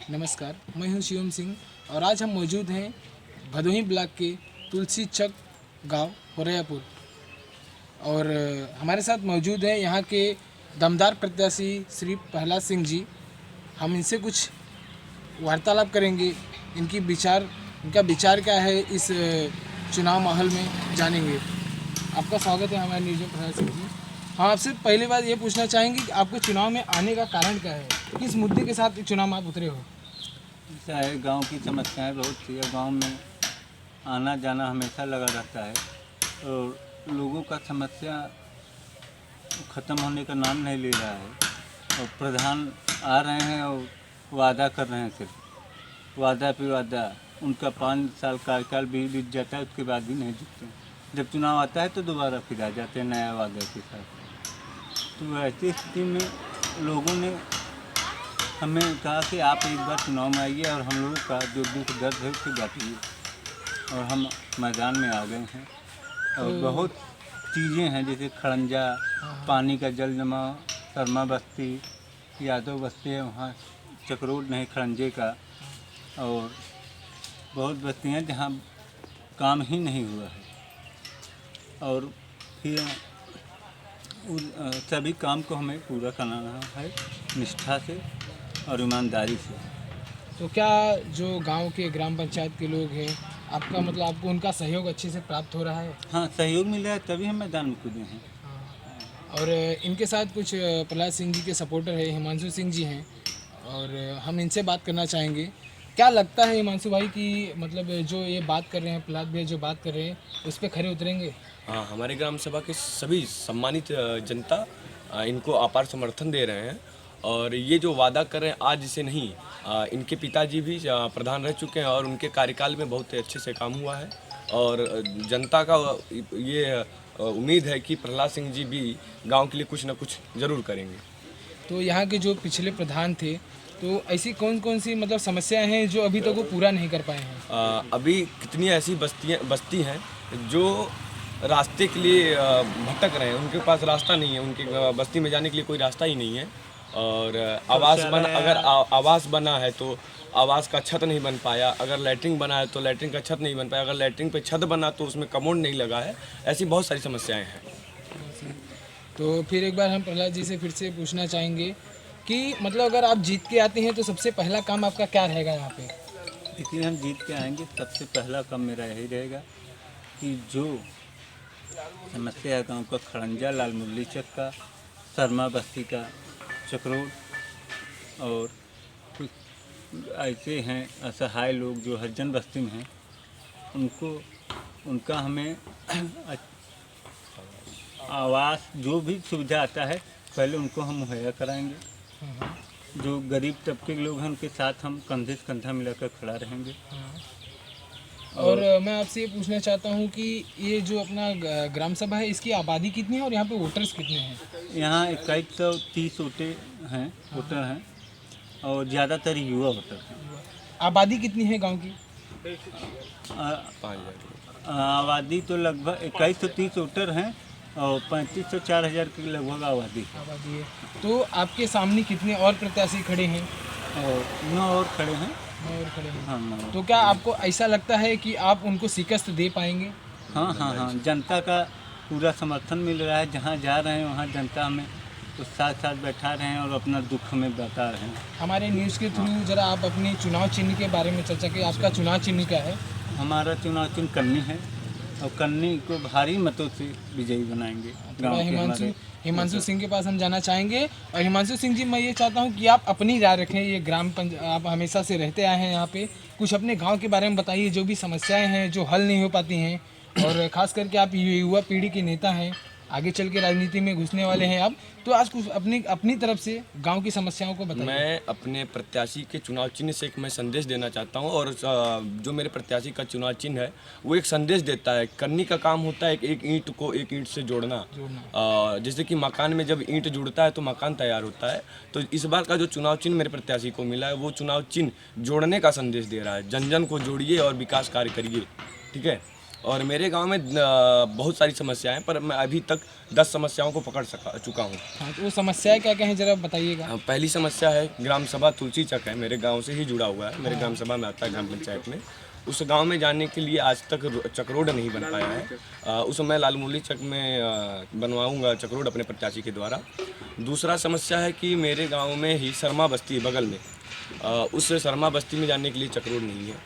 नमस्कार, मैं हूं शिवम सिंह और आज हम मौजूद हैं भदोही ब्लॉक के तुलसी चक गांव होरैयापुर। और हमारे साथ मौजूद हैं यहाँ के दमदार प्रत्याशी श्री प्रहलाद सिंह जी। हम इनसे कुछ वार्तालाप करेंगे, इनका विचार क्या है इस चुनाव माहौल में जानेंगे। आपका स्वागत है हमारे न्यूज़ में प्रहलाद सिंह जी। हम आपसे पहली बात ये पूछना चाहेंगे कि आपको चुनाव में आने का कारण क्या है, किस मुद्दे के साथ चुनाव में आप उतरे हो? ऐसा है, गांव की समस्याएं बहुत सी है। गांव में आना जाना हमेशा लगा रहता है और लोगों का समस्या ख़त्म होने का नाम नहीं ले रहा है। और प्रधान आ रहे हैं और वादा कर रहे हैं, सिर्फ वादा पे वादा। उनका 5 साल कार्यकाल भी बीत जाता है, उसके बाद भी नहीं जीतते। जब चुनाव आता है तो दोबारा फिर आ जाते हैं नया वादा के साथ। तो ऐसी स्थिति में लोगों ने हमें कहा कि आप एक बार चुनाव में आइए और हम लोगों का जो दुख दर्द है उससे बांटिए। और हम मैदान में आ गए हैं। और बहुत चीज़ें हैं, जैसे खड़ंजा, पानी का जल जमाव, शर्मा बस्ती, यादव बस्ती है वहाँ, चक्रोड नहीं खड़ंजे का। और बहुत बस्ती हैं जहाँ काम ही नहीं हुआ है। और फिर सभी काम को हमें पूरा कराना है निष्ठा से और ईमानदारी से। तो क्या जो गांव के ग्राम पंचायत के लोग हैं, आपका मतलब आपको उनका सहयोग अच्छे से प्राप्त हो रहा है? हाँ, सहयोग मिल रहा है, तभी हम मैदान में कूदे हैं। और इनके साथ कुछ प्रहलाद सिंह जी के सपोर्टर है, हिमांशु सिंह जी हैं, और हम इनसे बात करना चाहेंगे। क्या लगता है हिमांशु भाई कि मतलब जो ये बात कर रहे हैं, प्रहलाद भाई जो बात कर रहे हैं, उस पर खरे उतरेंगे? हाँ, हमारे ग्राम सभा के सभी सम्मानित जनता इनको अपार समर्थन दे रहे हैं। और ये जो वादा कर रहे हैं आज से नहीं, इनके पिताजी भी प्रधान रह चुके हैं और उनके कार्यकाल में बहुत अच्छे से काम हुआ है। और जनता का ये उम्मीद है कि प्रहलाद सिंह जी भी गांव के लिए कुछ न कुछ ज़रूर करेंगे। तो यहाँ के जो पिछले प्रधान थे, तो ऐसी कौन कौन सी मतलब समस्याएं हैं जो अभी तक वो पूरा नहीं कर पाए हैं? अभी कितनी ऐसी बस्ती हैं जो रास्ते के लिए भटक रहे हैं, उनके पास रास्ता नहीं है, उनके बस्ती में जाने के लिए कोई रास्ता ही नहीं है। और आवास बना है तो आवास का छत नहीं बन पाया, अगर लैट्रिन बना है तो लैट्रिन का छत नहीं बन पाया, अगर लैट्रिन पे छत बना तो उसमें कमोड नहीं लगा है। ऐसी बहुत सारी समस्याएं हैं। तो फिर एक बार हम प्रहलाद जी से फिर से पूछना चाहेंगे कि मतलब अगर आप जीत के आते हैं तो सबसे पहला काम आपका क्या रहेगा यहाँ पे? लेकिन हम जीत के आएंगे, सबसे पहला काम मेरा यही रहेगा कि जो समस्या है गाँव का, खड़ंजा, लाल मुरली चक का, शर्मा बस्ती का, चक्रोड, और कुछ ऐसे हैं असहाय लोग जो हरिजन बस्ती में हैं, उनका हमें आवास जो भी सुविधा आता है पहले उनको हम मुहैया कराएंगे। जो गरीब तबके के लोग हैं उनके साथ हम कंधे से कंधा मिलाकर खड़ा रहेंगे। और मैं आपसे ये पूछना चाहता हूँ कि ये जो अपना ग्राम सभा है, इसकी आबादी कितनी है और यहाँ पे वोटर्स कितने हैं? यहाँ 2130 वोटर हैं और ज़्यादातर युवा वोटर हैं। आबादी कितनी है गांव की? आबादी तो लगभग 2130 वोटर हैं और 3500 4000 के लगभग आबादी है। तो आपके सामने कितने और प्रत्याशी खड़े हैं? और 9 और खड़े हैं। हाँ, 9 तो क्या आपको ऐसा लगता है कि आप उनको शिकस्त दे पाएंगे? हाँ, जनता का पूरा समर्थन मिल रहा है। जहाँ जा रहे हैं वहाँ जनता हमें तो साथ बैठा रहे हैं और अपना दुख हमें बता रहे हैं। हमारे न्यूज़ के थ्रू जरा आप अपने चुनाव चिन्ह के बारे में चर्चा करें। आपका चुनाव चिन्ह क्या है? हमारा चुनाव चिन्ह कन्नी है और कन्नी को भारी मतों से विजयी बनाएंगे। हिमांशु सिंह के पास हम जाना चाहेंगे। और हिमांशु सिंह जी, मैं ये चाहता हूँ कि आप अपनी राय रखें। ये आप हमेशा से रहते आए हैं यहाँ पे, कुछ अपने गांव के बारे में बताइए, जो भी समस्याएं हैं जो हल नहीं हो पाती हैं। और ख़ास करके आप युवा पीढ़ी के नेता हैं, आगे चल के राजनीति में घुसने वाले हैं आप, तो आज कुछ अपनी तरफ से गांव की समस्याओं को बताइए। मैं अपने प्रत्याशी के चुनाव चिन्ह से एक मैं संदेश देना चाहता हूं। और जो मेरे प्रत्याशी का चुनाव चिन्ह है वो एक संदेश देता है। करनी का काम होता है एक ईंट को एक ईंट से जोड़ना। जैसे कि मकान में जब ईंट जुड़ता है तो मकान तैयार होता है। तो इस बार का जो चुनाव चिन्ह मेरे प्रत्याशी को मिला है वो चुनाव चिन्ह जोड़ने का संदेश दे रहा है। जन जन को जोड़िए और विकास कार्य करिए, ठीक है। और मेरे गांव में बहुत सारी समस्याएं हैं, पर मैं अभी तक 10 समस्याओं को पकड़ चुका हूं। हाँ, तो वो समस्याएं क्या क्या हैं जरा बताइएगा। पहली समस्या है ग्राम सभा तुलसी चक है, मेरे गांव से ही जुड़ा हुआ है, मेरे ग्राम सभा में आता है ग्राम पंचायत में। उस गांव में जाने के लिए आज तक चक रोड नहीं बन पाया है। उस मैं लालमूली चक में बनवाऊंगा चक रोड अपने प्रत्याशी के द्वारा। दूसरा समस्या है कि मेरे गांव में ही शर्मा बस्ती है बगल में, उस शर्मा बस्ती में जाने के लिए चक रोड नहीं है।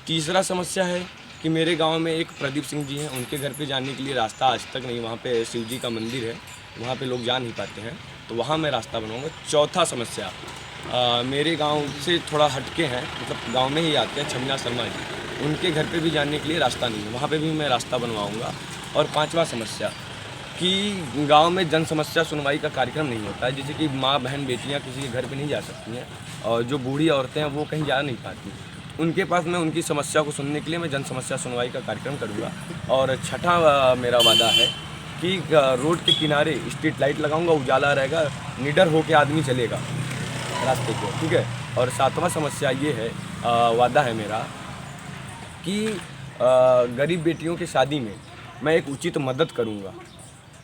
तीसरा समस्या है कि मेरे गांव में एक प्रदीप सिंह जी हैं, उनके घर पे जाने के लिए रास्ता आज तक नहीं, वहाँ पे शिव जी का मंदिर है, वहाँ पे लोग जा नहीं पाते हैं, तो वहाँ मैं रास्ता बनवाऊँगा। चौथा समस्या मेरे गांव से थोड़ा हटके हैं, मतलब गांव में ही आते हैं छमिया शर्मा जी, उनके घर पे भी जाने के लिए रास्ता नहीं है, वहाँ पे भी मैं रास्ता बनवाऊँगा। और पाँचवा समस्या कि गांव में जन समस्या सुनवाई का कार्यक्रम नहीं होता है, जैसे कि माँ बहन बेटियाँ किसी के घर पे नहीं जा सकती हैं, और जो बूढ़ी औरतें हैं वो कहीं जा नहीं पाती, उनके पास मैं उनकी समस्या को सुनने के लिए मैं जन समस्या सुनवाई का कार्यक्रम करूँगा। और छठा मेरा वादा है कि रोड के किनारे स्ट्रीट लाइट लगाऊंगा, उजाला रहेगा, निडर होकर आदमी चलेगा रास्ते को, ठीक है। और सातवां समस्या ये है, वादा है मेरा कि गरीब बेटियों की शादी में मैं एक उचित मदद करूँगा,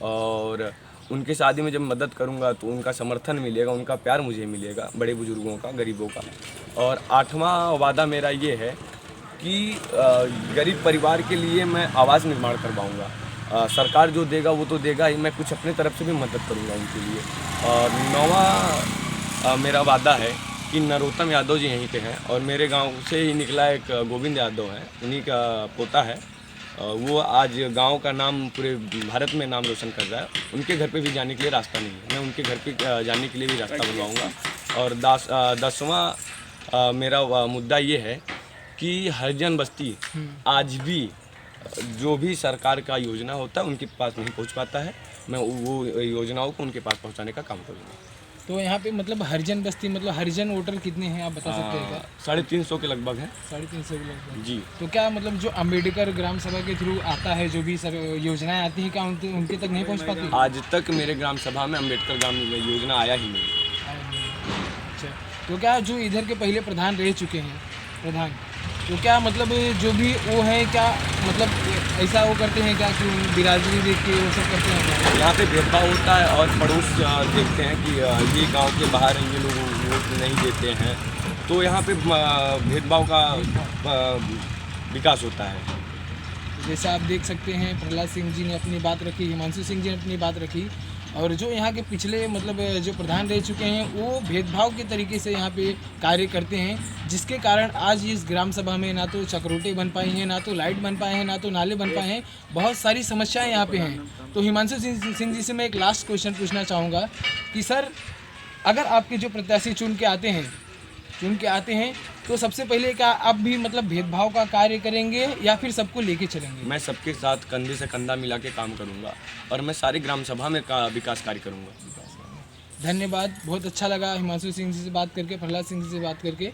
और उनके शादी में जब मदद करूंगा तो उनका समर्थन मिलेगा, उनका प्यार मुझे मिलेगा, बड़े बुजुर्गों का, गरीबों का। और आठवां वादा मेरा ये है कि गरीब परिवार के लिए मैं आवास निर्माण करवाऊंगा। सरकार जो देगा वो तो देगा ही, मैं कुछ अपने तरफ से भी मदद करूंगा उनके लिए। और नौवां मेरा वादा है कि नरोत्तम यादव जी यहीं पे हैं, और मेरे गांव से ही निकला एक गोविंद यादव है, उन्हीं का पोता है, वो आज गांव का नाम पूरे भारत में नाम रोशन कर रहा है। उनके घर पे भी जाने के लिए रास्ता नहीं है, मैं उनके घर पे जाने के लिए भी रास्ता बनवाऊंगा। और 10वां मेरा मुद्दा ये है कि हरिजन बस्ती आज भी जो भी सरकार का योजना होता है उनके पास नहीं पहुंच पाता है, मैं वो योजनाओं को उनके पास पहुंचाने का काम करूँगा। तो यहाँ पे मतलब हरिजन बस्ती, मतलब हरिजन वोटर कितने हैं आप बता सकते हैं क्या? 350 के लगभग है। 350 के लगभग जी। तो क्या मतलब जो अम्बेडकर ग्राम सभा के थ्रू आता है, जो भी सर योजनाएं आती हैं, क्या उनके तक नहीं पहुँच पाती? आज तक मेरे ग्राम सभा में अम्बेडकर ग्राम योजना आया ही नहीं। अच्छा, तो क्या जो इधर के पहले प्रधान रह चुके हैं प्रधान, तो क्या मतलब जो भी वो है, क्या मतलब ऐसा वो करते हैं क्या कि बिरादरी देख के वो सब करते हैं क्या? यहाँ पे भेदभाव होता है, और पड़ोस देखते हैं कि ये गांव के बाहर हैं, ये लोग वोट नहीं देते हैं, तो यहाँ पे भेदभाव का विकास होता है। जैसे आप देख सकते हैं प्रहलाद सिंह जी ने अपनी बात रखी, हिमांशु सिंह जी ने अपनी बात रखी, और जो यहाँ के पिछले मतलब जो प्रधान रह चुके हैं वो भेदभाव के तरीके से यहाँ पे कार्य करते हैं, जिसके कारण आज इस ग्राम सभा में ना तो चक्रोटे बन पाई हैं, ना तो लाइट बन पाए हैं, ना तो नाले बन पाए हैं, बहुत सारी समस्याएं यहाँ पे हैं। तो हिमांशु सिंह जी से मैं एक लास्ट क्वेश्चन पूछना चाहूँगा कि सर, अगर आपके जो प्रत्याशी चुन के आते हैं तो सबसे पहले क्या आप भी मतलब भेदभाव का कार्य करेंगे या फिर सबको लेके चलेंगे? मैं सबके साथ कंधे से कंधा मिला के काम करूँगा, और मैं सारी ग्राम सभा में विकास कार्य करूँगा। धन्यवाद, बहुत अच्छा लगा हिमांशु सिंह जी से बात करके, प्रहलाद सिंह जी से बात करके।